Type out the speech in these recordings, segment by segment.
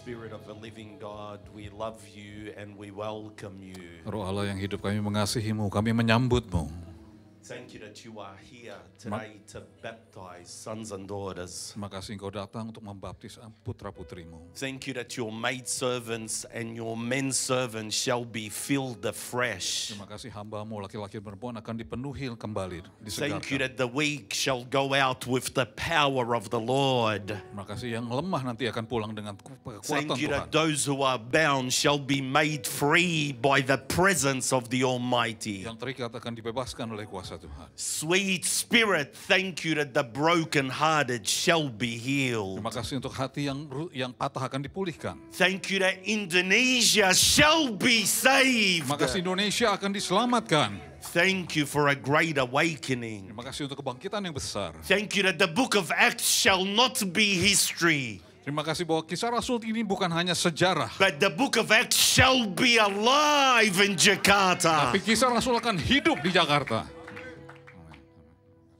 Spirit of the living God, we love you and we welcome you. Roh Allah yang hidup, kami mengasihimu, kami menyambutmu. Thank you that you are here today to baptize sons and daughters. Terima kasih engkau datang untuk membaptis putra-putrimu. Thank you that your maidservants and your menservants shall be filled afresh. Terima kasih hambamu, laki-laki dan perempuan akan dipenuhi kembali, Thank you disegarkan. that the weak shall go out with the power of the Lord. Terima kasih yang lemah nanti akan pulang dengan kekuatan Thank you that Tuhan. those who are bound shall be made free by the presence of the Almighty. Yang terikat akan dibebaskan oleh kuasa Tuhan. Sweet Spirit, thank you that the brokenhearted shall be healed. Terima kasih untuk hati yang patah akan dipulihkan. Thank you that Indonesia shall be saved. Terima kasih Indonesia akan diselamatkan. Thank you for a great awakening. Terima kasih untuk kebangkitan yang besar. Thank you that the book of Acts shall not be history, Terima kasih bahwa kisah Rasul ini bukan hanya sejarah, but the book of Acts shall be alive in Jakarta. tapi kisah Rasul akan hidup di Jakarta.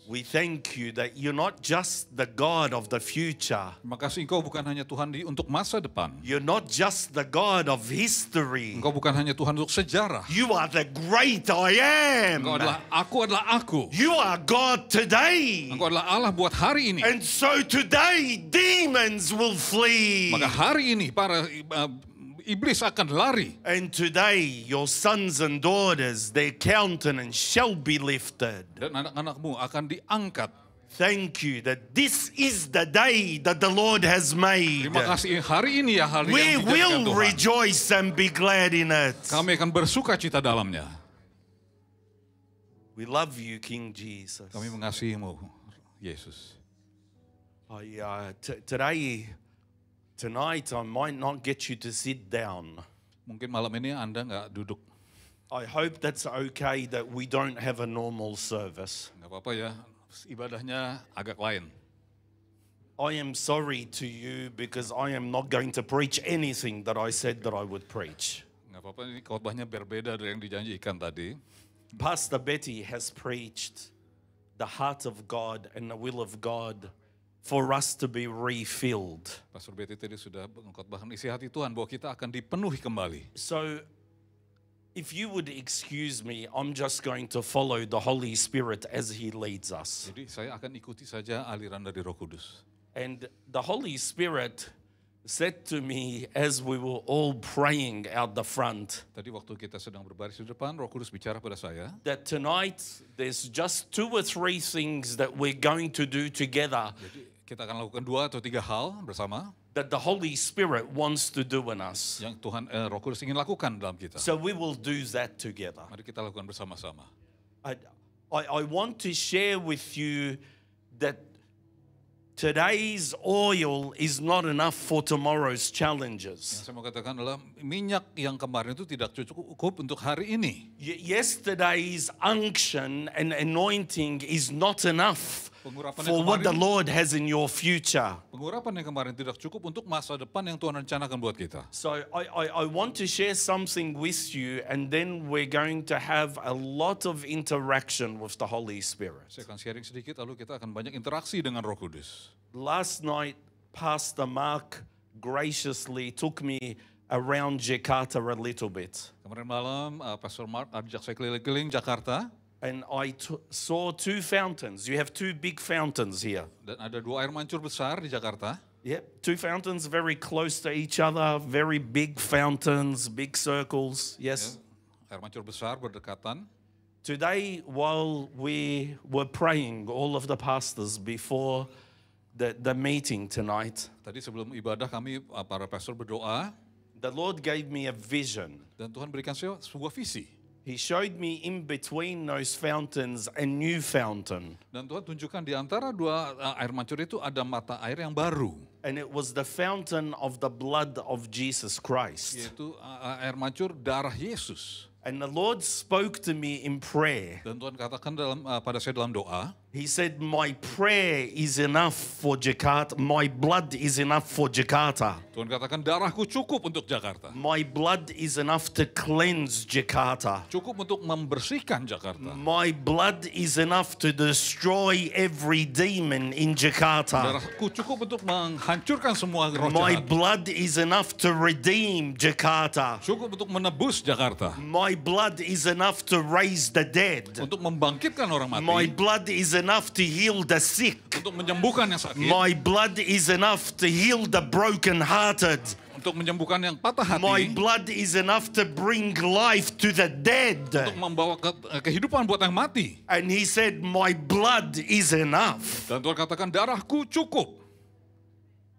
We thank you that you're not just the God of the future. Terima kasih engkau bukan hanya Tuhan untuk masa depan. You're not just the God of history. Engkau bukan hanya Tuhan untuk sejarah. You are the great I am. Aku adalah aku. You are God today. Engkau adalah Allah buat hari ini. And so today demons will flee. Maka hari ini para iblis akan lari. And today your sons and daughters, their countenance shall be lifted. Dan anak-anakmu akan diangkat. Thank you that this is the day that the Lord has made. Terima kasih hari ini ya hari We yang dijadikan will Tuhan. rejoice and be glad in it. Kami akan bersuka cita dalamnya. We love you, King Jesus. Kami mengasihimu, Yesus. Tonight I might not get you to sit down. Mungkin malam ini Anda nggak duduk. I hope that's okay that we don't have a normal service. Nggak apa-apa ya, ibadahnya agak lain. I am sorry to you because I am not going to preach anything that I said that I would preach. Nggak apa-apa, ini khotbahnya berbeda dari yang dijanjikan tadi. Pastor Betty has preached the heart of God and the will of God for us to be refilled. Pastor Betty tadi sudah mengkhotbahkan isi hati Tuhan bahwa kita akan dipenuhi kembali. So, if you would excuse me, I'm just going to follow the Holy Spirit as He leads us. Jadi saya akan ikuti saja aliran dari Roh Kudus. And the Holy Spirit said to me as we were all praying out the front, Tadi waktu kita sedang berbaris di depan, Roh Kudus bicara pada saya. that tonight there's just 2 or 3 things that we're going to do together Jadi kita akan lakukan 2 atau 3 hal bersama that the Holy Spirit wants to do in us. yang Roh Kudus ingin lakukan dalam kita. So we will do that together. Mari kita lakukan bersama-sama. I want to share with you that today's oil is not enough for tomorrow's Yang challenges. saya mau katakan adalah minyak yang kemarin itu tidak cukup untuk hari ini. Yesterday's unction and anointing is not enough Pengurapan for yang what the kemarin, Lord has in your future. pengurapan yang kemarin tidak cukup untuk masa depan yang Tuhan rencanakan buat kita. So I want to share something with you, and then we're going to have a lot of interaction with the Holy Spirit. Saya akan sharing sedikit, lalu kita akan banyak interaksi dengan Roh Kudus. Last night, Pastor Mark graciously took me around Jakarta a little bit. Kemarin malam, Pastor Mark ajak saya keliling-keliling Jakarta, And I saw 2 fountains. You have 2 big fountains here. dan ada 2 air mancur besar di Jakarta. Yep, 2 fountains very close to each other, very big fountains, big circles. Yes. Air mancur besar berdekatan. Today, while we were praying, all of the pastors before the meeting tonight, Tadi sebelum ibadah kami, para pastor berdoa, the Lord gave me a vision. dan Tuhan berikan saya sebuah visi. He showed me in between those fountains a new fountain. Dan Tuhan tunjukkan di antara 2 air mancur itu ada mata air yang baru. And it was the fountain of the blood of Jesus Christ. Yaitu air mancur darah Yesus. And the Lord spoke to me in prayer. Dan Tuhan katakan pada saya dalam doa, He said, my prayer is enough for Jakarta. My blood is enough for Jakarta. Tuhan katakan darahku cukup untuk Jakarta. My blood is enough to cleanse Jakarta. Cukup untuk membersihkan Jakarta. My blood is enough to destroy every demon in Jakarta. Darahku cukup untuk menghancurkan semua roh My jahat. blood is enough to redeem Jakarta. Cukup untuk menebus Jakarta. My blood is enough to raise the dead. Untuk membangkitkan orang mati. My blood is enough to heal the sick. Untuk menyembuhkan yang sakit. My blood is enough to heal the brokenhearted. Untuk menyembuhkan yang patah hati. My blood is enough to bring life to the dead. Untuk membawa kehidupan buat yang mati. And he said, my blood is enough. Dan Tuhan katakan darahku cukup.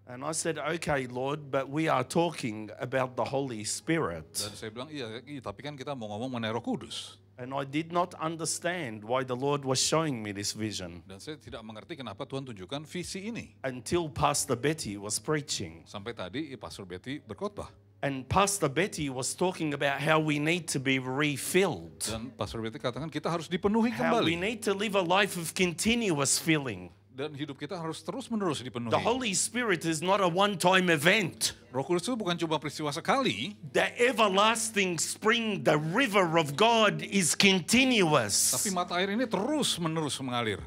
And I said, okay, Lord, but we are talking about the Holy Spirit. Dan saya bilang, iya, tapi kan kita mau ngomong mengenai Roh Kudus. And I did not understand why the Lord was showing me this vision Dan saya tidak mengerti kenapa Tuhan tunjukkan visi ini. until Pastor Betty was preaching. Sampai tadi Pastor Betty berkhotbah. And Pastor Betty was talking about how we need to be refilled, Dan Pastor Betty katakan kita harus dipenuhi how we kembali. need to live a life of continuous filling. Dan hidup kita harus terus-menerus dipenuhi. The Holy Spirit is not a one-time event. Roh Kudus itu bukan cuma peristiwa sekali, The everlasting spring, the river of God is continuous. tapi mata air ini terus-menerus mengalir.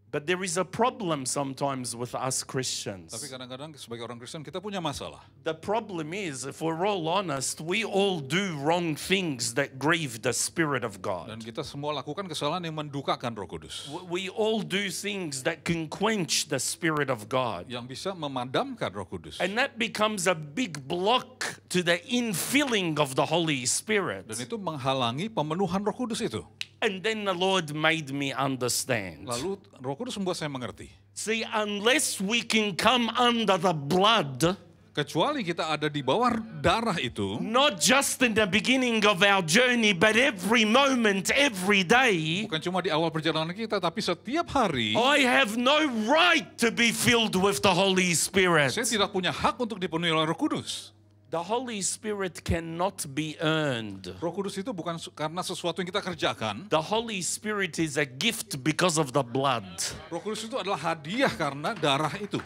But there is a problem sometimes with us Tapi Christians. kadang-kadang sebagai orang Kristen kita punya masalah. The problem is, if we're all honest, we all do wrong things that grieve the Spirit of Dan God. kita semua lakukan kesalahan yang mendukakan Roh Kudus. We all do things that can quench the Spirit of God. Yang bisa memadamkan Roh Kudus. And that becomes a big block to the infilling of the Holy Spirit. Dan itu menghalangi pemenuhan Roh Kudus itu. And then the Lord made me understand. Lalu Roh Kudus membuat saya mengerti. See, unless we can come under the blood, Kecuali kita ada di bawah darah itu, not just in the beginning of our journey, but every moment, every day, bukan cuma di awal perjalanan kita, tapi setiap hari, I have no right to be filled with the Holy Spirit. saya tidak punya hak untuk dipenuhi oleh Roh Kudus. The Holy Spirit cannot be earned. Roh Kudus itu bukan karena sesuatu yang kita kerjakan. The Holy Spirit is a gift because of the blood. Roh Kudus itu adalah hadiah karena darah itu.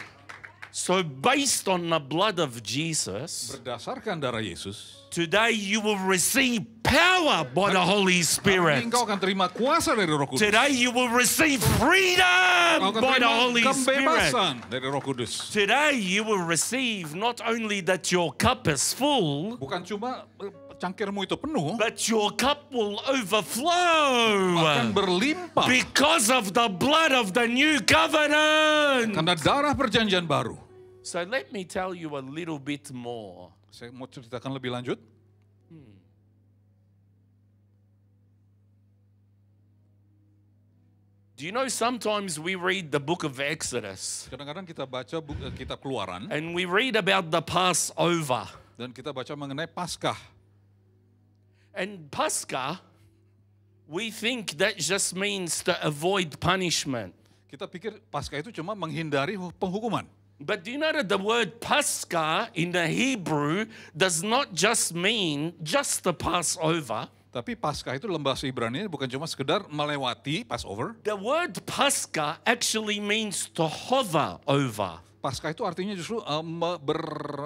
So based on the blood of Jesus, Berdasarkan darah Yesus, today you will receive power by the Holy hari Spirit. ini engkau akan terima kuasa dari Roh Kudus. Today you will receive freedom Engkau akan by the terima Holy Spirit. kebebasan dari Roh Kudus. Today you will receive not only that your cup is full, Bukan cuma cangkirmu itu penuh, but your cup will overflow bahkan berlimpah because of the blood of the new covenant. karena darah perjanjian baru. So let me tell you a little bit more. Saya mau ceritakan lebih lanjut. Do you know sometimes we read the book of Exodus Kadang-kadang kita baca kitab Keluaran and we read about the Passover. dan kita baca mengenai Paskah. And Pascha, we think that just means to avoid punishment. Kita pikir Paskah itu cuma menghindari penghukuman. But do you know that the word Pascha in the Hebrew does not just mean just the Passover? Tapi Paskah itu dalam bahasa Ibrani bukan cuma sekedar melewati Passover. The word Pascha actually means to hover over. Paskah itu artinya justru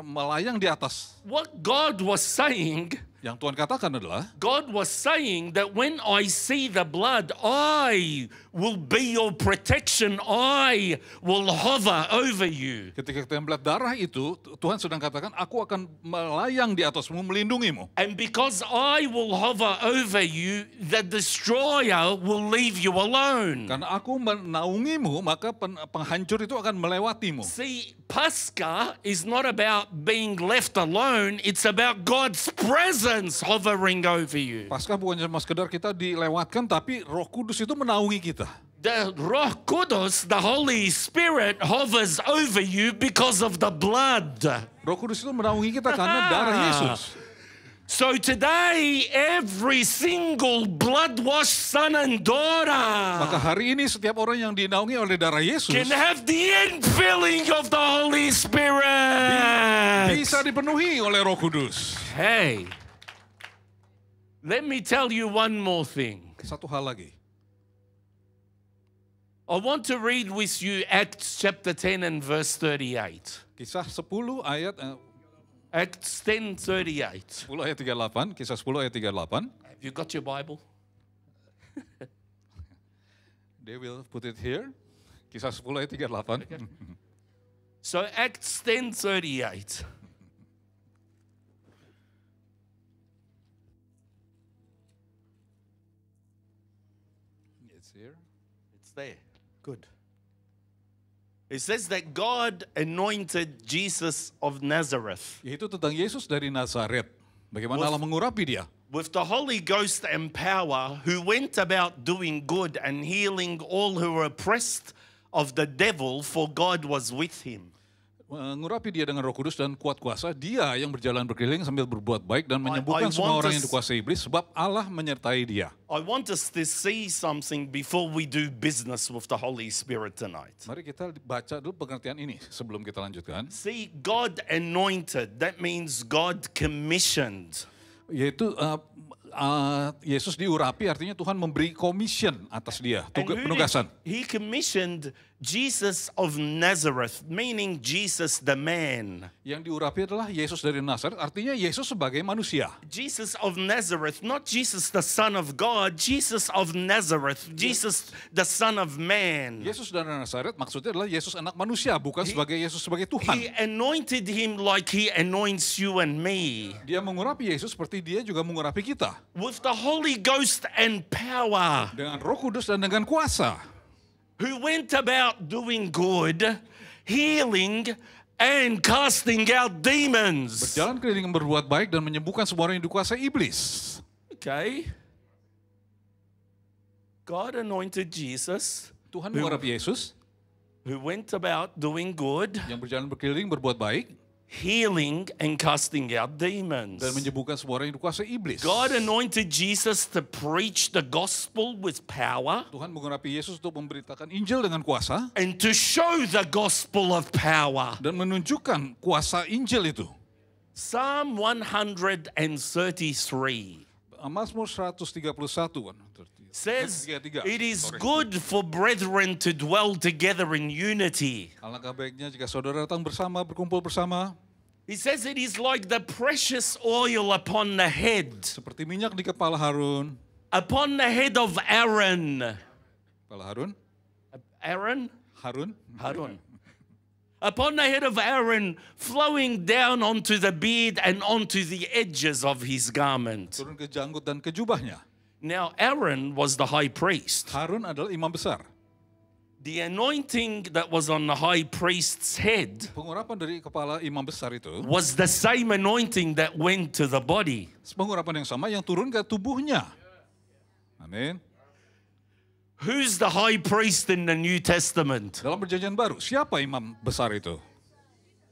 melayang di atas. What God was saying, Yang Tuhan katakan adalah, God was saying that when I see the blood, I will be your protection. I will hover over you. ketika kita melihat darah itu, Tuhan sedang katakan, aku akan melayang di atasmu, melindungimu. And because I will hover over you, the destroyer will leave you alone. Karena aku menaungimu, maka penghancur itu akan melewatimu. See, Pascha is not about being left alone. It's about God's presence hovering over you. Paskah bukan cuma sekedar kita dilewatkan, tapi Roh Kudus itu menaungi kita. The Roh Kudus, the Holy Spirit, hovers over you because of the blood. Roh Kudus itu menaungi kita karena darah Yesus. So today, every single blood-washed son and daughter Maka hari ini setiap orang yang dinaungi oleh darah Yesus can have the infilling of the Holy Spirit. bisa dipenuhi oleh Roh Kudus. Hey, Let me tell you one more thing. Satu hal lagi. I want to read with you Acts chapter 10 and verse 38. Kisah 10 ayat Acts 10:38. 10 ayat 38, kisah 10 ayat 38. Have you got your Bible? They will put it here. Kisah 10 ayat 38. So Acts 10:38. It's here. It's there. Good. It says that God anointed Jesus of Nazareth Yaitu tentang Yesus dari Nazaret. Bagaimana Allah mengurapi dia. with the Holy Ghost and power, who went about doing good and healing all who were oppressed of the devil, for God was with him. Mengurapi dia dengan Roh Kudus dan kuat kuasa, dia yang berjalan berkeliling sambil berbuat baik dan menyembuhkan semua orang yang dikuasai iblis, sebab Allah menyertai dia. I want us to see something before we do business with the Holy Spirit tonight. Mari kita baca dulu pengertian ini sebelum kita lanjutkan. See, God anointed, that means God commissioned. Yaitu Yesus diurapi, artinya Tuhan memberi commission atas dia, And who did- penugasan. He commissioned Jesus of Nazareth, meaning Jesus the man. Yang diurapi adalah Yesus dari Nazaret, artinya Yesus sebagai manusia. Jesus of Nazareth, not Jesus the Son of God, Jesus of Nazareth, Jesus the Son of man. Yesus dari Nazaret maksudnya adalah Yesus anak manusia, bukan sebagai Yesus sebagai Tuhan. He anointed him like he anoints you and me, Dia mengurapi Yesus seperti dia juga mengurapi kita. with the Holy Ghost and power, Dengan Roh Kudus dan dengan kuasa. who went about doing good, healing, and casting out demons. Berjalan keliling berbuat baik dan menyembuhkan semua orang yang dikuasai iblis. Okay. God anointed Jesus, Tuhan mengurapi Yesus who went about doing good, yang berjalan berkeliling berbuat baik healing, and casting out demons. dan menyembuhkan semua orang yang dikuasai iblis. God anointed Jesus to preach the gospel with power Tuhan mengurapi Yesus untuk memberitakan Injil dengan kuasa and to show the gospel of power. dan menunjukkan kuasa Injil itu. Psalm 133 Mazmur 131 says, 33. "It is Sorry. good for brethren to dwell together in unity." Alangkah baiknya jika saudara datang bersama, berkumpul bersama, He says it is like the precious oil upon the head, seperti minyak di kepala Harun. upon the head of Aaron. Kepala Harun? Aaron? Harun? Harun. Upon the head of Aaron, flowing down onto the beard and onto the edges of his garment. Turun ke janggut dan ke jubahnya. Now, Aaron was the high priest. Harun adalah imam besar. The anointing that was on the high priest's head Pengurapan dari kepala imam besar itu, was the same anointing that went to the body. pengurapan yang sama yang turun ke tubuhnya. Amin. Who's the high priest in the New Testament? Dalam perjanjian baru, siapa imam besar itu?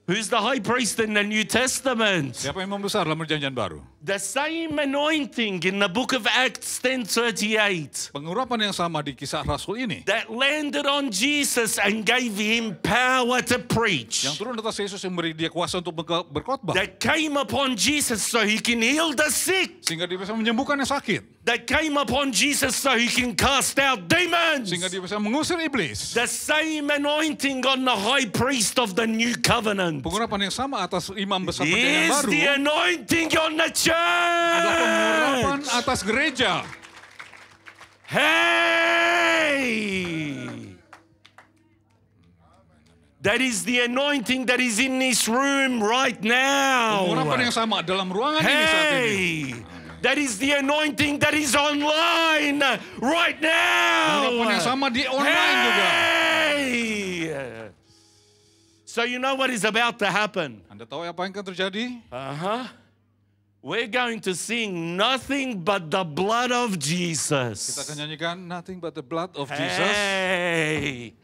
Who's the high priest in the New Testament? Siapa imam besar dalam perjanjian baru? The same anointing in the book of Acts 10:38 Pengurapan yang sama di kisah Rasul ini, that landed on Jesus and gave him power to preach. yang turun atas Yesus yang memberi dia kuasa untuk berkhotbah, That came upon Jesus so he can heal the sick. sehingga dia bisa menyembuhkan yang sakit, That came upon Jesus so he can cast out demons. sehingga dia bisa mengusir iblis. The same anointing on the high priest of the new covenant Pengurapan yang sama atas imam besar perjanjian is baru the anointing on the adalah pengurapan church. atas gereja. Hey! That is the anointing that is in this room right now. Pengurapan yang sama dalam ruangan ini saat ini. Hey! That is the anointing that is online right now. Pengurapan yang sama di online juga. Hey! So you know what is about to happen? Anda tahu apa yang akan terjadi? We're going to sing nothing but the blood of Kita Jesus. akan nyanyikan Nothing But the Blood of Jesus. Hey!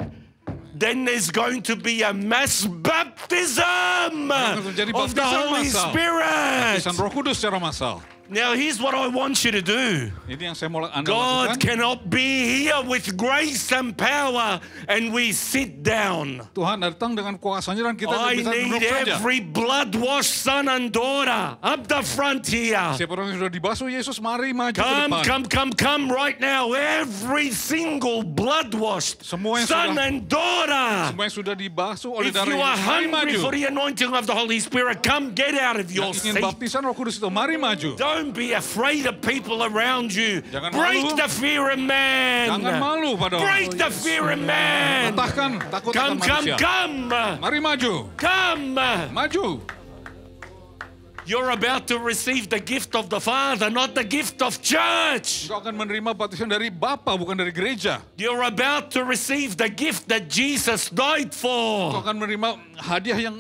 Then there's going to be a mass baptism Akan terjadi of the baptisan Holy massal. Spirit. Baptisan Roh Kudus secara massal. Now here's what I want you to do. Ini yang saya mau Anda God lakukan. cannot be here with grace and power and we sit down. Tuhan datang dengan kuasanya dan kita I bisa need duduk saja. every blood-washed son and daughter up the front here. Siapa orang yang sudah dibasuh Yesus, mari maju ke depan. Come right now. Every single blood-washed Semua yang son sudah- and daughter. Semua yang sudah dibasuh oleh If darah you are Yesus, mari hungry maju. for the anointing of the Holy Spirit, come get out of your Yang ingin seat. baptisan Roh Kudus itu, mari maju. Don't be afraid of people around you. Jangan Break malu. the fear in man. Jangan malu pada orang. Break the fear in man. Patahkan takut akan manusia. Come. Mari maju. Come. Maju. You're about to receive the gift of the Father, not the gift of church. Engkau akan menerima baptisan dari Bapa, bukan dari gereja. You're about to receive the gift that Jesus died Engkau for. akan menerima hadiah yang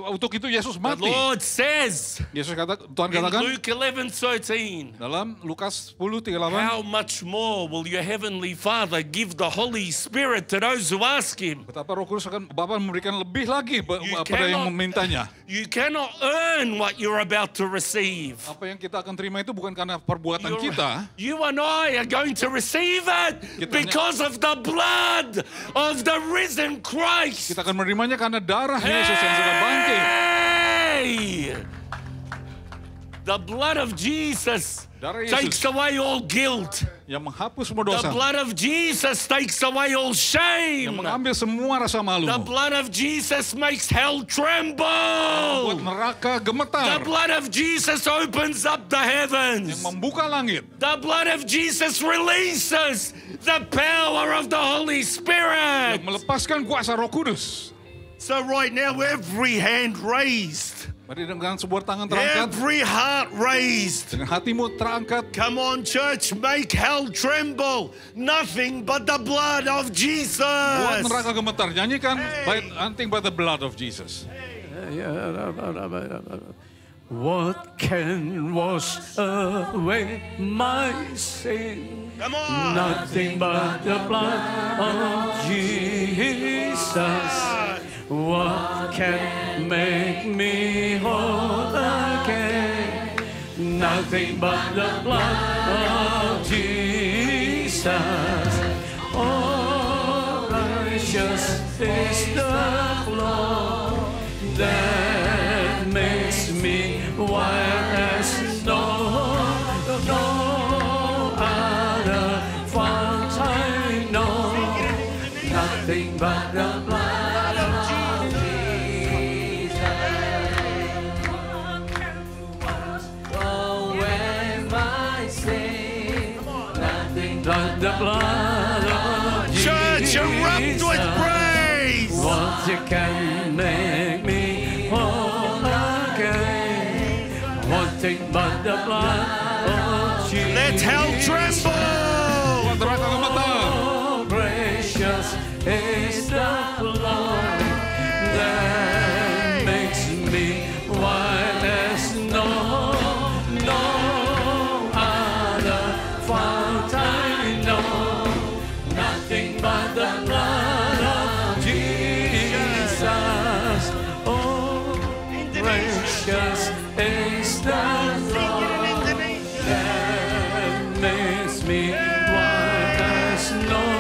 untuk itu Yesus The mati. Lord says Yesus kata, Tuhan in katakan Luke 11:13, dalam Lukas 10:38, how much more will your heavenly Father give the Holy Spirit to those who ask Him? betapa Roh Kudus akan Bapa memberikan lebih lagi You pada yang cannot- memintanya. You cannot earn what you're about to receive. Apa yang kita akan terima itu bukan karena perbuatan You're- kita. You and I are going to receive it Kita because of the blood of the risen Christ. Kita akan menerimanya karena darah Yesus yang sudah bangkit. Hey! The blood of Jesus Darah Yesus takes away all guilt. yang menghapus semua The dosa, blood of Jesus takes away all yang shame. mengambil semua rasa malu, The blood of Jesus makes hell buat tremble. neraka The gemetar, blood of Jesus opens up the yang heavens. membuka langit. The blood of Jesus releases the power of the Holy Spirit. Melepaskan kuasa Roh Kudus. So right now, every hand raised, Mari dengan sebuah tangan terangkat, every heart raised. dengan hatimu terangkat. Come on, church, make hell tremble. Nothing but the blood of Buat Jesus. neraka gemetar, nyanyikan nothing but the blood of Jesus. What can wash away my sin? Come on. Nothing but the blood of Jesus. What can make me whole again? Nothing but the blood of Jesus. Oh, precious is the blood that makes me white as snow. No other fount I know. Nothing but the blood of Jesus. Away my sin. Nothing but the blood of Jesus. Church, erupt with praise. What you can make me whole again. Wanting but the blood of Jesus. Let hell tremble. Buat neraka gemetar. Oh, precious is the blood that makes me white as snow. No other fount I know. Nothing but the blood of Jesus. Oh, precious is the blood that makes me white as snow.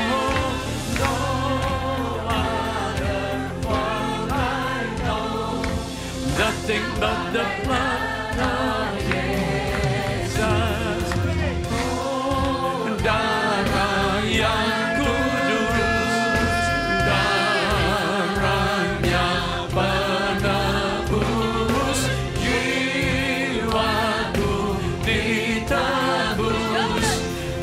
No other fount I know. Nothing but the blood of Jesus. Oh, darah yang kudus, darah yang penebus, jiwaku ditebus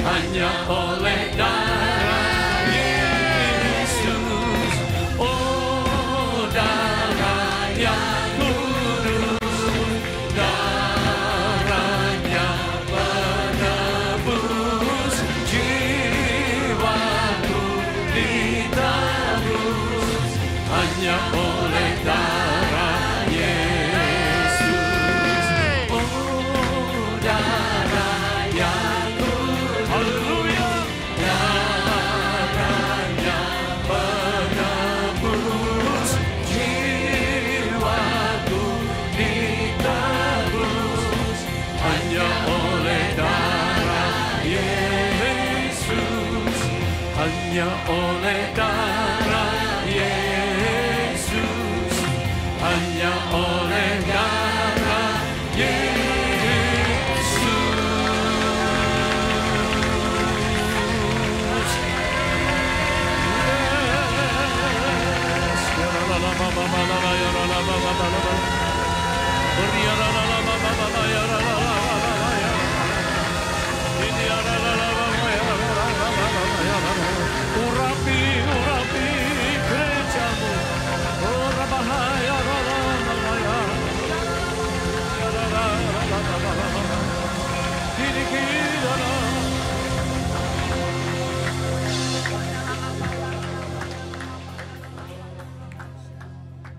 hanya oleh darah Yesus. Oh, darah yang kudus, darah yang penebus, jiwaku ditebus hanya oleh darah Yesus. Oh, darah yang kudus, haleluya. hanya oleh darah Yesus, hanya oleh darah Yesus. Urapi gerejamu, ora bahaya,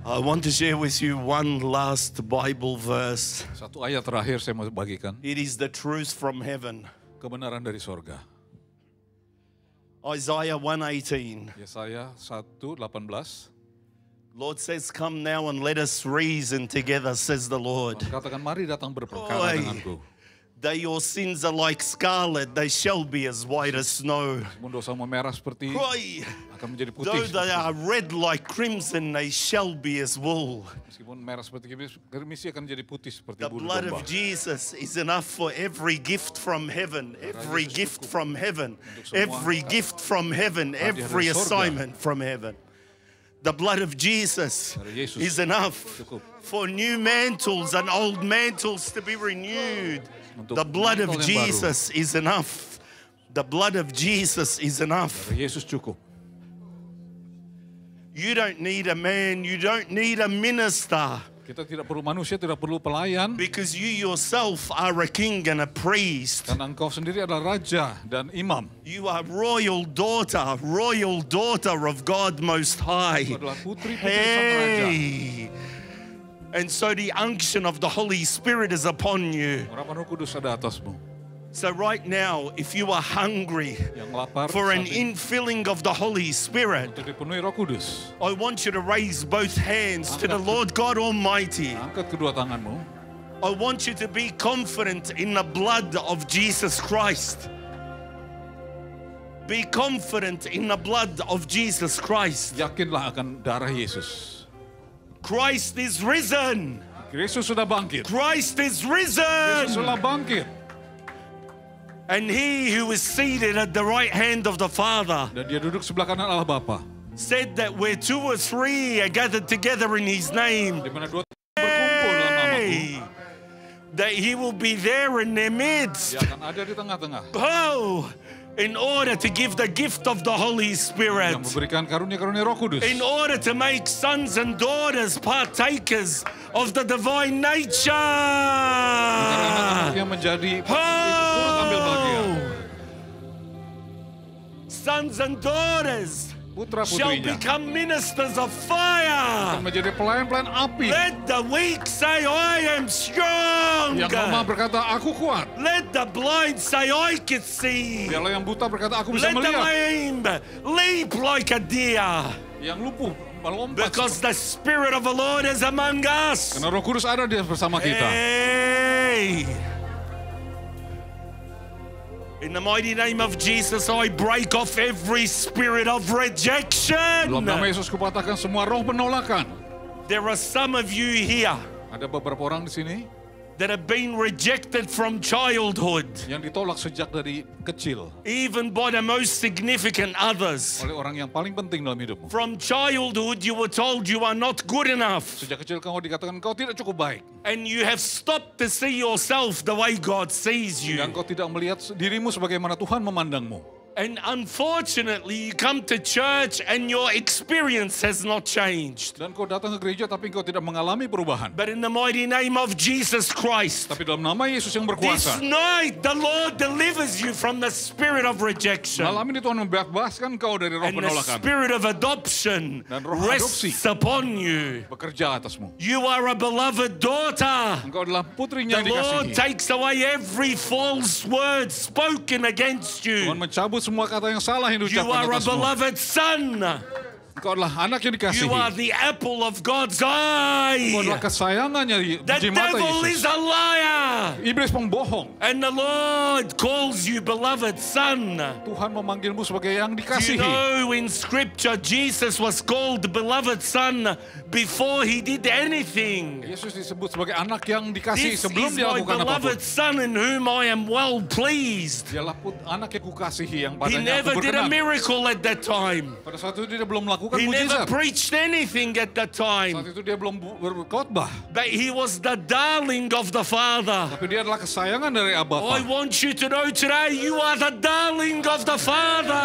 I want to share with you one last Bible verse. Satu ayat terakhir saya mau bagikan, It is the truth from heaven. kebenaran dari sorga. Isaiah 1:18. Yesaya 1:18. Lord says, "Come now and let us reason together," says the Lord. Tuhan katakan, mari datang berperkara Oi. denganku. Though your sins are like scarlet, they shall be as white as snow. Meskipun dosamu merah seperti Oi. akan menjadi putih. Though they are red like crimson, they shall be as wool. Meskipun merah seperti gerimis akan menjadi putih seperti The bulu blood domba. of Jesus is enough for every gift from heaven, every gift from heaven, every gift from heaven, every assignment from heaven. The blood of Jesus is enough for new mantles and old mantles to be renewed. The blood of Jesus is enough. The blood of Jesus is enough. Yesus cukup. You don't need a man, you don't need a minister, Kita tidak perlu manusia, tidak perlu pelayan. because you yourself are a king and a priest. Karena engkau sendiri adalah raja dan imam. You are royal daughter of God Most High. Engkau adalah putri-putri sang raja. Hey. And so the unction of the Holy Spirit is upon you. Urapan Roh Kudus ada atasmu. So right now, if you are hungry Yang lapar for an saat ini infilling of the Holy Spirit, untuk dipenuhi Roh Kudus, I want you to raise both hands to the Lord God Almighty. angkat kedua tanganmu. I want you to be confident in the blood of Jesus Christ. Be confident in the blood of Jesus Christ. Yakinlah akan darah Yesus. Christ is risen. Yesus sudah bangkit. Christ is Yesus risen. sudah bangkit. And he who is seated at the right hand of the Father Dan dia duduk sebelah kanan Allah Bapa. said that where two or three are gathered together in his name, Di mana dua berkumpul dalam namaku, hey, that he will be there in their midst. dia akan ada di tengah-tengah. Oh, in order to give the gift of the Holy Spirit. Yang memberikan karunia-karunia Roh Kudus. In order to make sons and daughters partakers of the divine nature. Karena anak-anak yang menjadi turut ambil bagian. Sons and daughters shall Putra-putrinya become ministers of fire. akan menjadi pelayan-pelayan api. Let the weak say, I am strong. Yang lemah berkata, aku kuat. Let the blind say, I can see. Biarlah yang buta berkata, aku bisa Let the melihat. lame leap like a deer. Yang lumpuh melompat. Because the Spirit of the Lord is among us. Karena Roh Kudus ada di bersama kita. Hey. In the mighty name of Jesus, I break off every spirit of rejection. Dalam nama Yesus kupatahkan semua roh penolakan. There are some of you here Ada beberapa orang di sini that have been rejected from childhood, yang ditolak sejak dari kecil even by the most significant others. oleh orang yang paling penting dalam hidupmu. From childhood, you were told you are not good enough, Sejak kecil kau dikatakan kau tidak cukup baik. and you have stopped to see yourself the way God sees you. Dan kau tidak melihat dirimu sebagaimana Tuhan memandangmu. And unfortunately, you come to church and your experience has not changed. Dan kau datang ke gereja tapi kau tidak mengalami perubahan. But in the mighty name of Jesus Christ, Tapi dalam nama Yesus yang this berkuasa, night the Lord delivers you from the spirit of rejection. malam ini Tuhan membebaskan kau dari roh And the penolakan. spirit of adoption Dan roh rests adopsi. upon you. Bekerja atasmu. You are a beloved daughter. Engkau adalah putrinya The yang Lord dikasihi. takes away every false word spoken against Tuhan you. mencabut semua kata yang salah yang You diucapkan are a atasmu. beloved son. Engkau adalah anak yang dikasihi. You are the apple of God's eye. Engkau adalah kesayangannya The di mata devil Yesus. is a liar. Iblis pembohong. And the Lord calls you beloved son. Tuhan memanggilmu sebagai yang Do you dikasihi. know in scripture Jesus was called the beloved son before he did anything? Yesus disebut sebagai anak yang dikasihi This sebelum is dia my lakukan apapun. beloved son in whom I am well pleased. Dialah anak yang kukasihi yang He padanya never aku did a berkenan. miracle at that time. Pada saat itu dia belum melakukan He never mujizat. preached anything at that Saat time. itu dia belum berkhotbah. But he was the darling of the Father. Tapi dia adalah kesayangan dari I Bapa. want you to know today you are the darling of the Father.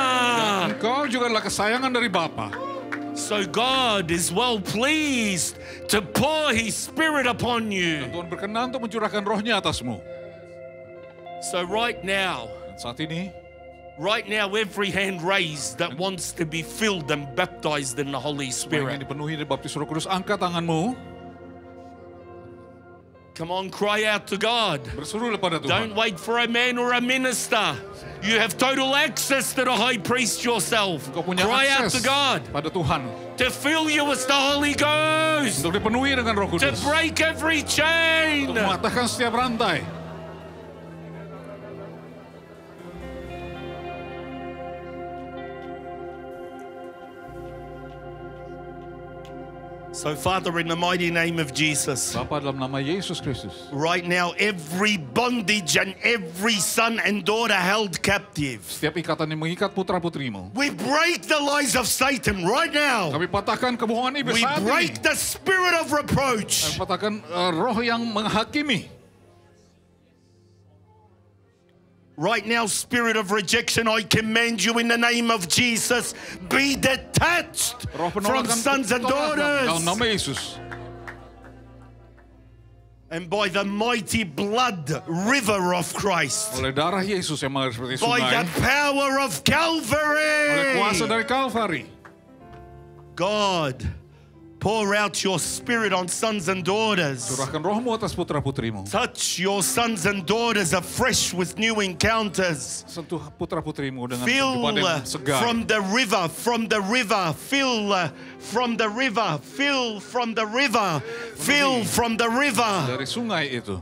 Engkau juga adalah kesayangan dari Bapa. So God is well pleased to pour His Spirit upon you. Tuhan berkenan untuk mencurahkan rohnya atasmu. So right now, Dan saat ini, every hand raised that wants to be filled and baptized in the Holy semua yang Spirit. dipenuhi dari baptis Roh Kudus, angkat tanganmu. Come on, cry out to God. Berseru kepada Don't Tuhan. wait for a man or a minister. You have total access to the high priest yourself. Engkau punya Cry out to akses God pada Tuhan to fill you with the Holy Ghost, untuk dipenuhi dengan Roh to Kudus, break every chain. untuk mematahkan setiap rantai. So, Father, in the mighty name of Jesus, Bapa, dalam nama Yesus Kristus, right now, every bondage and every son and daughter held captive, setiap ikatan yang mengikat putra-putrimu, we break the lies of Satan right now. kami patahkan kebohongan iblis We saat break ini. the spirit of Kami reproach. patahkan roh yang menghakimi. Right now, spirit of rejection, I command you in the name of Jesus, be detached Roh from penolakan sons and dalam daughters. nama Yesus. And by the mighty blood river of Christ, Oleh darah Yesus yang mengalir seperti by the sungai, power of oleh kuasa Calvary, dari Kalvari, God, pour out your spirit on sons and daughters. curahkan rohmu atas putra-putrimu. Touch your sons and daughters afresh with new encounters. Sentuh putra-putrimu dengan Fill kehidupan yang segar. from the river, fill from the river, fill from the river, fill from the river. Dari sungai itu.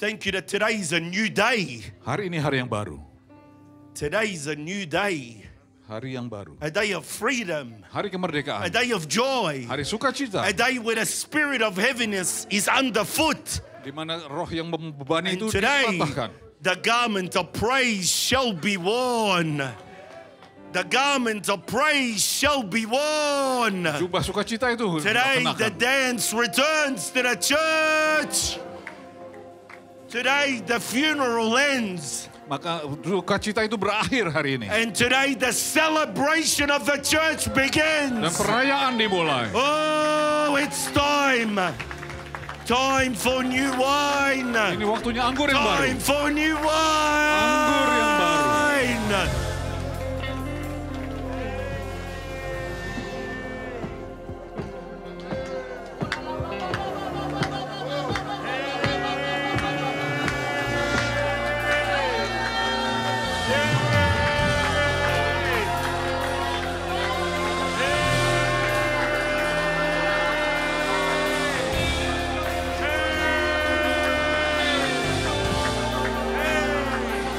Thank you that today is a new day. Hari ini hari yang baru. Today is a new day. Hari yang baru. A day of freedom. Hari A kemerdekaan. day of joy. Hari sukacita. A day where the spirit of heaviness is underfoot. Di mana roh yang membebani And itu today, dipatahkan. the garment of praise shall be worn. The garment of praise shall be worn. Jubah sukacita itu Today, the dikenakan. dance returns to the church. Today, the funeral ends. Maka sukacita itu berakhir hari ini. And today, the celebration of the church Dan begins. perayaan dimulai. Oh, it's time. Time for new wine. Ini waktunya anggur yang baru. Time for new wine. Anggur yang baru.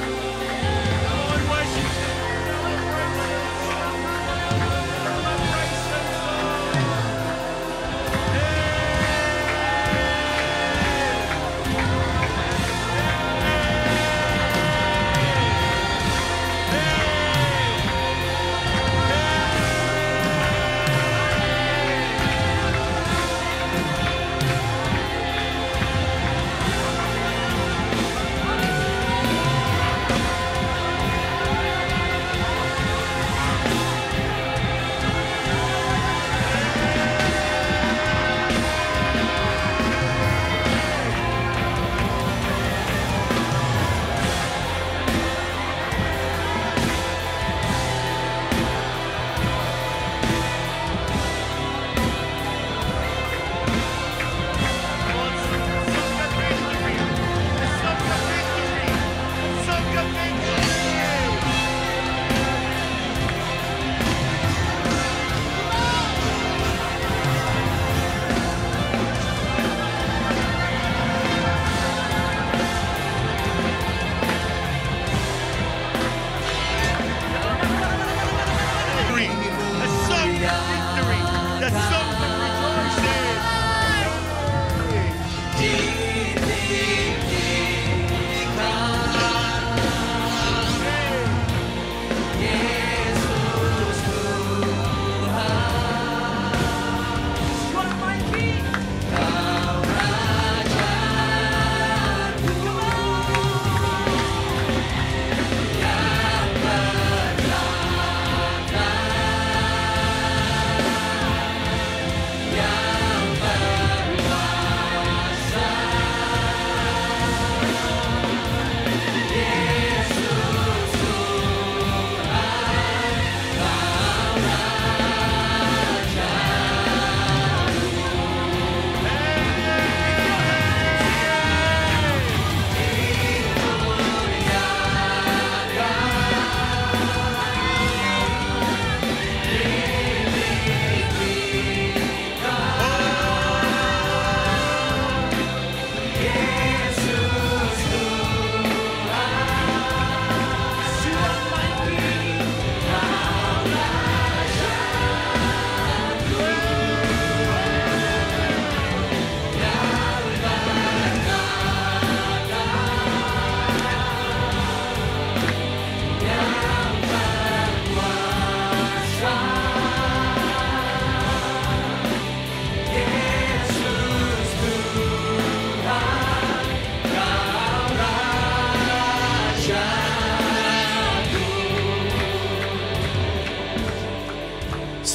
Lord, worship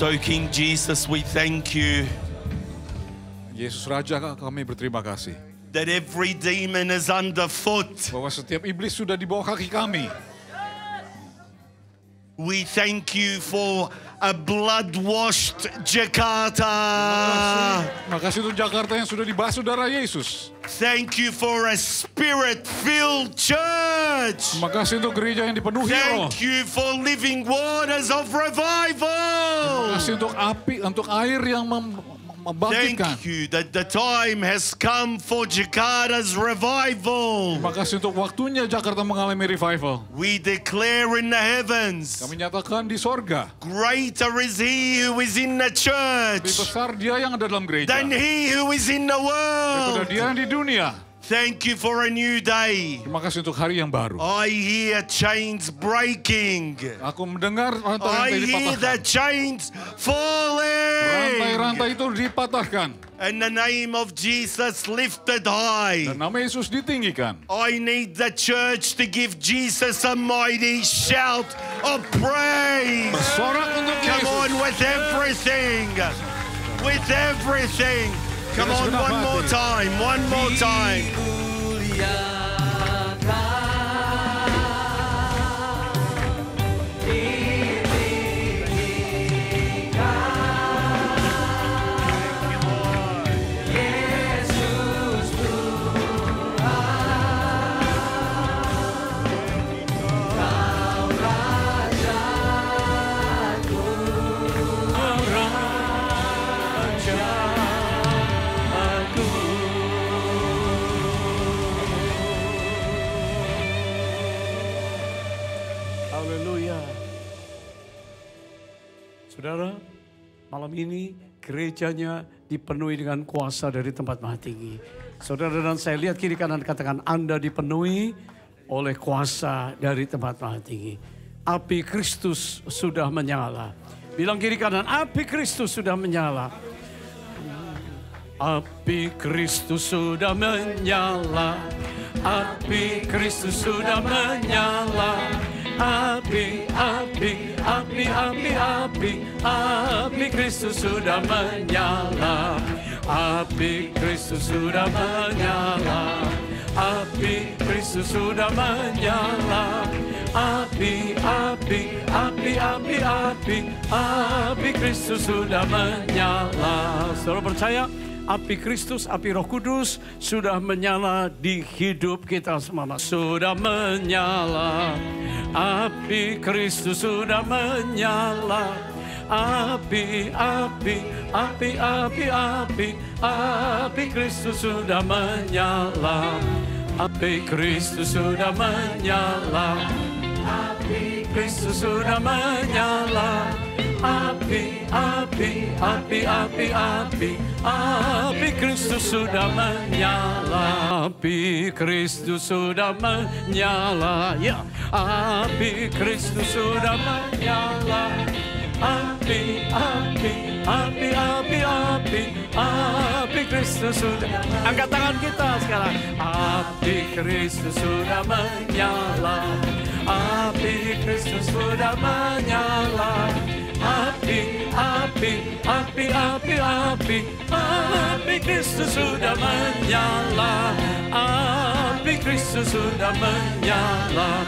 So King Jesus, we thank you Yesus Raja, kami berterima kasih that every demon is underfoot. bahwa setiap iblis sudah di bawah kaki kami. We thank you for a blood-washed Jakarta. Terima kasih untuk Jakarta yang sudah dibasuh darah Yesus. Thank you for a spirit-filled church. Terima kasih untuk gereja yang dipenuhi roh. Thank you for living waters of revival. Terima kasih untuk api, untuk air yang membangkitkan. Thank you that the time has come for Jakarta's revival. Terima kasih untuk waktunya Jakarta mengalami revival. We declare in the heavens, Kami nyatakan di sorga, greater is he who is in the lebih church besar dia yang ada dalam gereja than he who is in the daripada world. dia yang di dunia. Thank you for a new day. Terima kasih untuk hari yang baru. I hear chains breaking. Aku mendengar I rantai-rantai hear the dipatahkan. chains falling. Rantai-rantai itu dipatahkan. And the name of Jesus lifted high. Dan nama Yesus ditinggikan. I need the church to give Jesus a mighty shout of praise. Bersorak untuk Come Yesus. on with everything. With everything. Come on, one more time. One more time. Haleluya. Saudara, malam ini gerejanya dipenuhi dengan kuasa dari tempat Maha Tinggi. Saudara dan saya lihat kiri kanan katakan Anda dipenuhi oleh kuasa dari tempat Maha Tinggi. Api Kristus sudah menyala. Bilang kiri kanan, api Kristus sudah menyala. Api Kristus sudah menyala. Api Kristus sudah menyala. Api, api, api, api, api, api Kristus sudah menyala. Api Kristus sudah menyala. Api Kristus sudah menyala. Api, api, api, api, api, api Kristus sudah menyala. Saudara percaya? Api Kristus, api Roh Kudus sudah menyala di hidup kita semua. Sudah menyala. Api Kristus sudah menyala. Api, api, api, api, api, api Kristus sudah menyala. Api Kristus sudah menyala. Api Kristus sudah menyala. Api, api, api, api, api, api Kristus sudah menyala. Api Kristus sudah menyala. Ya, api Kristus sudah menyala. Api, api, api, api, api, api Kristus sudah. Angkat tangan kita sekarang. Api Kristus sudah menyala. Api Kristus sudah menyala. Api, api, api, api, api, api Kristus sudah menyala. Api Kristus sudah menyala.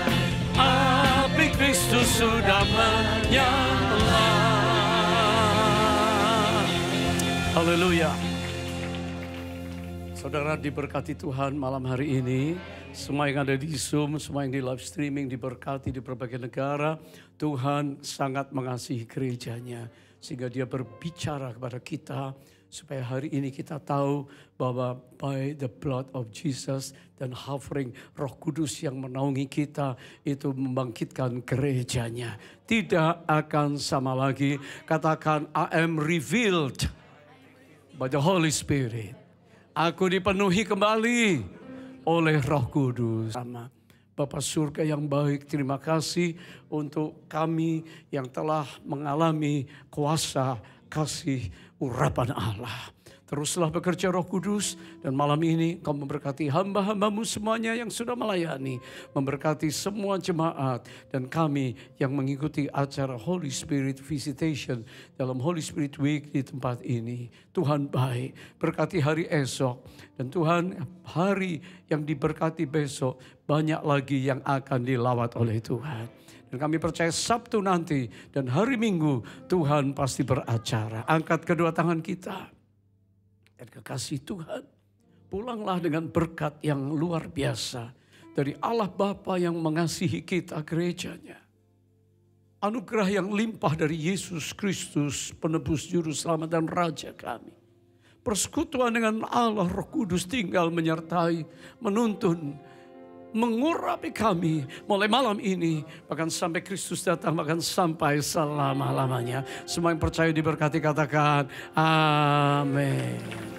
Api Kristus sudah menyala. Haleluya. Saudara diberkati Tuhan malam hari ini. Semua yang ada di Zoom, semua yang di live streaming diberkati di berbagai negara. Tuhan sangat mengasihi gerejanya. Sehingga dia berbicara kepada kita. Supaya hari ini kita tahu bahwa by the blood of Jesus dan hovering Roh Kudus yang menaungi kita itu membangkitkan gerejanya. Tidak akan sama lagi. Katakan I am revealed by the Holy Spirit. Aku dipenuhi kembali oleh Roh Kudus. Bapa surga yang baik, terima kasih untuk kami yang telah mengalami kuasa kasih urapan Allah. Teruslah bekerja Roh Kudus, dan malam ini Kau memberkati hamba-hambamu semuanya yang sudah melayani, memberkati semua jemaat dan kami yang mengikuti acara Holy Spirit Visitation dalam Holy Spirit Week di tempat ini. Tuhan baik, berkati hari esok, dan Tuhan hari yang diberkati besok banyak lagi yang akan dilawat oleh Tuhan. Dan kami percaya Sabtu nanti dan hari Minggu Tuhan pasti beracara. Angkat kedua tangan kita. Dan kekasih Tuhan, pulanglah dengan berkat yang luar biasa dari Allah Bapa yang mengasihi kita gerejanya. Anugerah yang limpah dari Yesus Kristus, penebus juru selamat dan Raja kami. Persekutuan dengan Allah Roh Kudus tinggal menyertai, menuntun, mengurapi kami mulai malam ini, bahkan sampai Kristus datang, bahkan sampai selama-lamanya. Semua yang percaya diberkati katakan amin.